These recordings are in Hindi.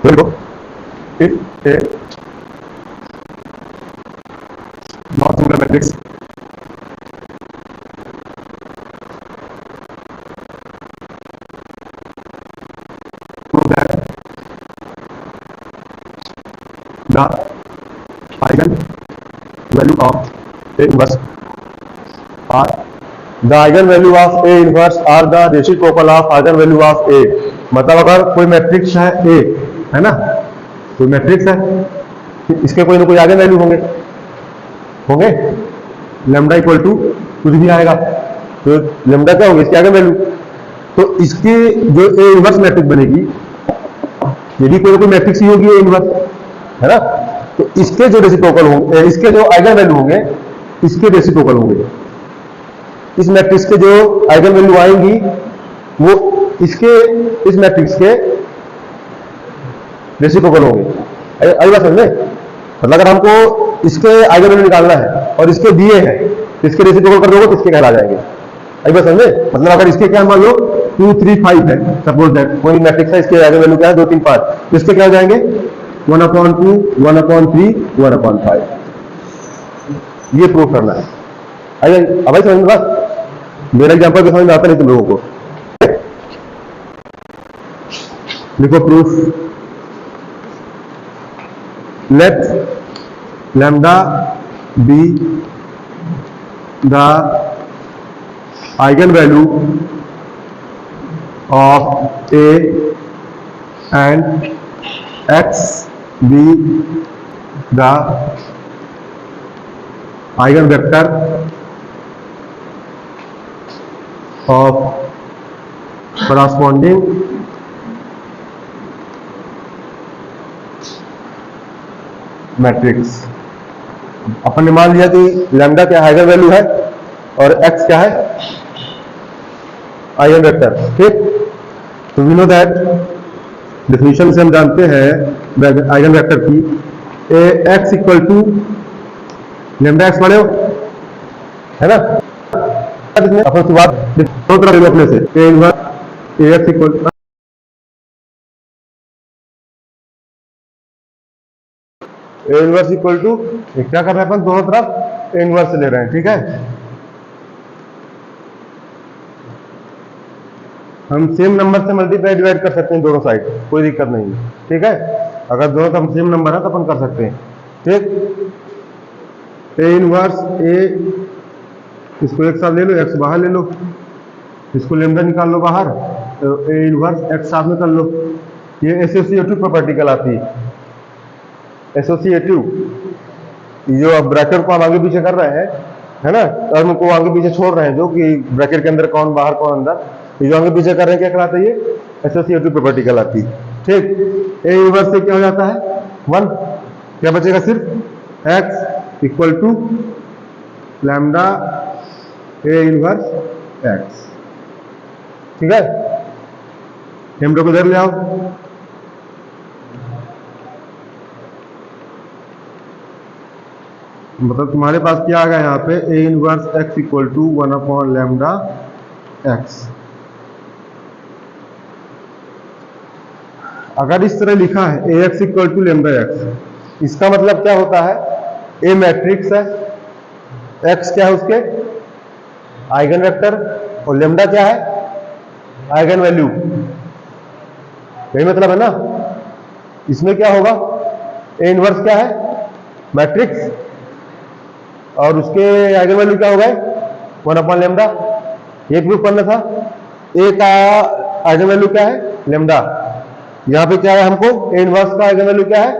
It a non singular matrix the eigen value of A inverse are the eigen value of A inverse are the reciprocal of eigen value of A। मतलब अगर कोई मैट्रिक्स है A, है ना, कोई मैट्रिक्स है, इसके कोई ना कोई आइगन वैल्यू होंगे लैम्डा इक्वल टू कुछ भी आएगा, तो लैम्डा क्या होगा, इसके आइगन वैल्यू। तो इसकी जो A इनवर्स मैट्रिक्स बनेगी, यदि कोई मैट्रिक्स ही होगी A इनवर्स, है ना, तो इसके जो रेसिप्रोकल होंगे, इसके जो आइगन वैल्यू होंगे इसके रेसिप्रोकल होंगे। इस मैट्रिक्स के जो आइगन वैल्यू आएंगी वो इस मैट्रिक्स के रेसिप्रोकल होंगे। आई बात समझे? मतलब अगर हमको इसके आइगन वैल्यू निकालना है और इसके दिए हैं, इसके रेसिप्रोकल कर दोगे तो इसके कहला जाएंगे। आई बात समझे? मतलब अगर इसके क्या मान लो 2 3 5 है, सपोज दैट कोई मैट्रिक्स है, इसके आइगन वैल्यू क्या है 2 3 5, तो इसके क्या हो जाएंगे 1/2 1/3 1/5। ये प्रूव करना है। अब भाई समझ में बात? मेरा एग्जांपल भी समझ में आता नहीं तुम लोगों को। लिखो proof, let lambda be the eigenvalue of A and x be the eigenvector of corresponding matrix. अपन ने मान लिया कि लैम्डा क्या आइगन वैल्यू है और x क्या है आइगन वेक्टर, ठीक। तो वी नो दैट डेफिनेशन से हम जानते हैं आइगन वेक्टर की, A X equal to lambda X पढ़े हो, है ना। अपन शुरुआत दो तरह अपने से, A inverse A X equal A inverse equal to, क्या कर रहे हैं अपन दोनों तरफ ए इनवर्स ले रहे हैं, ठीक है। हम सेम नंबर से मल्टीप्लाई डिवाइड कर सकते हैं दोनों साइड, कोई दिक्कत नहीं है, ठीक है। अगर दोनों तरफ सेम नंबर है तो अपन कर सकते हैं, ठीक। ए इनवर्स ए, इसको एक साथ ले लो, एक्स बाहर ले लो, इसको लैम्डा निकाल लो बाहर, तो ए इनवर्स एक्स साथ में कर लो। ये एसोसिएटिव प्रॉपर्टी कहलाती है, एसोसिएटिव। जो अब ब्रैकेट को हम आगे पीछे कर रहे हैं, है ना, टर्म को आगे पीछे छोड़ रहे हैं, जो कि ब्रैकेट के अंदर कौन बाहर कौन अंदर, ये जो आगे पीछे कर रहे हैं क्या कहलाता है, ये एसोसिएटिव प्रॉपर्टी कहलाती है, ठीक। ए इनवर्स से क्या हो जाता है 1, क्या बचेगा सिर्फ X equal to lambda A inverse X, ठीक है। लैम्डा को इधर ले आओ, मतलब तुम्हारे पास क्या आ गया यहाँ पे, A inverse X equal to 1 lambda X. अगर इस तरह लिखा है A X equal to lambda X, इसका मतलब क्या होता है, ए मैट्रिक्स है, एक्स क्या है उसके आइगन वेक्टर, और लैम्डा क्या है आइगन वैल्यू, यही मतलब है ना। इसमें क्या होगा, ए इनवर्स क्या है मैट्रिक्स, और उसके आइगन वैल्यू क्या हो गए 1 लैम्डा। ये प्रूफ करना था। ए का आइगन वैल्यू क्या है लैम्डा, यहाँ पे क्या है हमको, ए इनवर्स का आइगन वैल्यू क्या है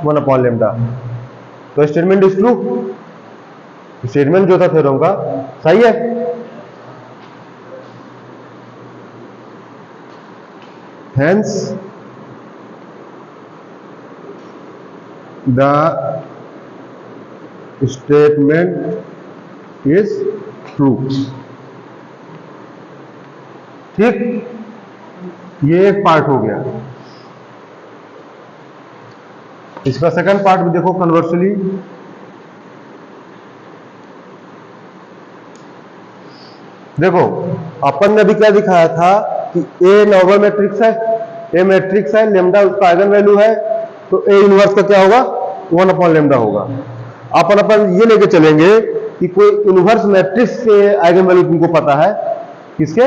1 लैम्डा। तो स्टेटमेंट इज ट्रू, स्टेटमेंट जो था थ्योरम का सही है। Hence the statement is true, ठीक। ये एक पार्ट हो गया। इसका सेकंड पार्ट भी देखो कन्वर्सली। देखो अपन ने अभी क्या दिखाया था कि ए नॉर्मल मैट्रिक्स है, ए मैट्रिक्स है, लेमडा उसका आइगन वैल्यू है, तो ए इनवर्स का क्या होगा, 1/λ होगा। अपन ये लेके चलेंगे कि कोई इनवर्स मैट्रिक्स के आइगन वैल्यू तुमको पता है, किसके,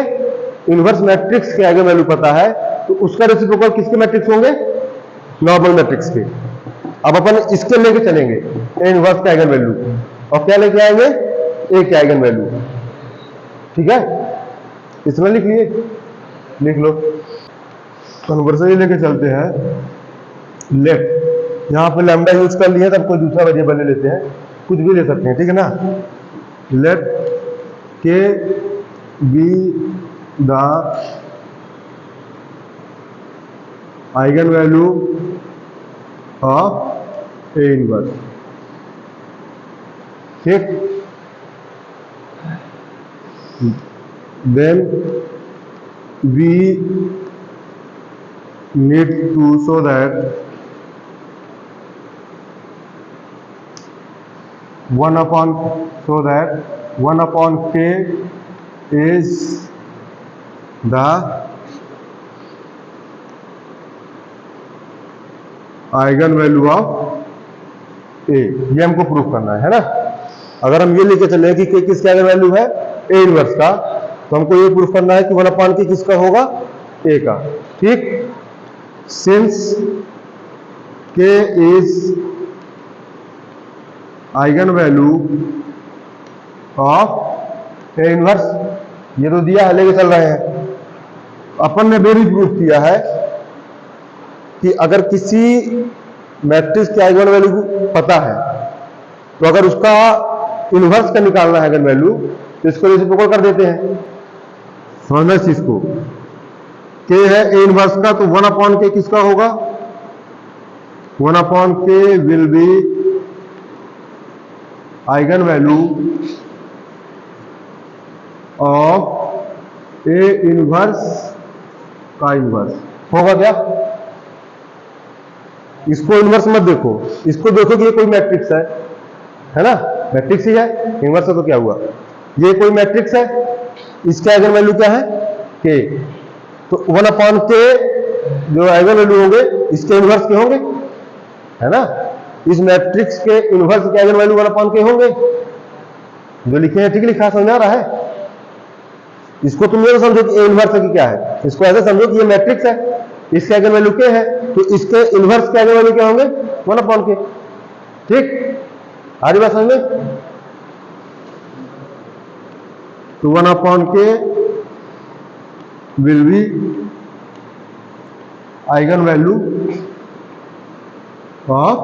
इनवर्स मैट्रिक्स के आइगन वैल्यू पता है, तो उसका रेसिप्रोकल किसके मैट्रिक्स होंगे, नॉर्मल मैट्रिक्स के। अब अपन इसके लेके चलेंगे ए इनवर्स के आइगन वैल्यू, और क्या लेके आएंगे, ए के आइगन वैल्यू। ठीक है, इसमें लिख लिए, लिख लो। कन्वर्जन लेके चलते हैं। लेट यहाँ पे लैम्डा यूज कर लिए, तब कोई दूसरा वेरिएबल ले लेते हैं, कुछ भी ले सकते हैं, ठीक है ना। लेट के B the eigenvalue of A inverse. ठीक, then we need to show that 1/k is the eigenvalue of A. ये हमको प्रूफ करना है ना। अगर हम ये लेके चले कि k किसका आइगन वैल्यू है, ए इनवर्स का, तो हमको ये प्रूफ करना है कि 1/k किसका होगा, ए का। ठीक, since k is eigen value of A inverse, ये तो दिया है, लेके चल रहे हैं। अपन ने भी प्रूफ किया है कि अगर किसी मैट्रिक्स के आइगन वैल्यू पता है, तो अगर उसका इनवर्स का निकालना है आइगन वैल्यू, तो इसको रेसिप्रोकल कर देते हैं। समझना इस चीज को, k है ए इनवर्स का, तो 1/k किसका होगा, 1/k will be eigen value of A inverse का इनवर्स होगा। क्या, इसको इनवर्स मत देखो, इसको देखो कि ये कोई मैट्रिक्स है ना, मैट्रिक्स ही है, इनवर्स है तो क्या हुआ, ये कोई मैट्रिक्स है, इसके आइगन वैल्यू क्या है, k, तो 1/k जो आइगन वैल्यू होंगे इसके इनवर्स के होंगे, है ना। इस मैट्रिक्स के इनवर्स के आइगन वैल्यू 1/k होंगे, जो लिखे हैं, ठीक लिखा, समझ आ रहा है। इसको तुम ये समझो कि ए इनवर्स है कि क्या है, इसको ऐसे समझो कि ये मैट्रिक्स है, इसके आइगन वैल्यू k है, तो इसके इनवर्स के आइगन वैल्यू क्या होंगे, 1/k। ठीक, आ रही बात समझ में। तो 1/k will be eigen value of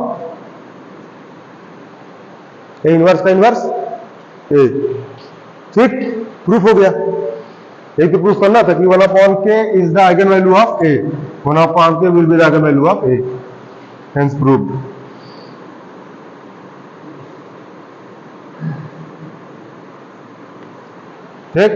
A inverse का इनवर्स ए। ठीक, प्रूफ हो गया। एक तो प्रूफ करना था कि 1/k is the eigenvalue of A, 1/k will be the eigenvalue of A, hence proved. ठीक,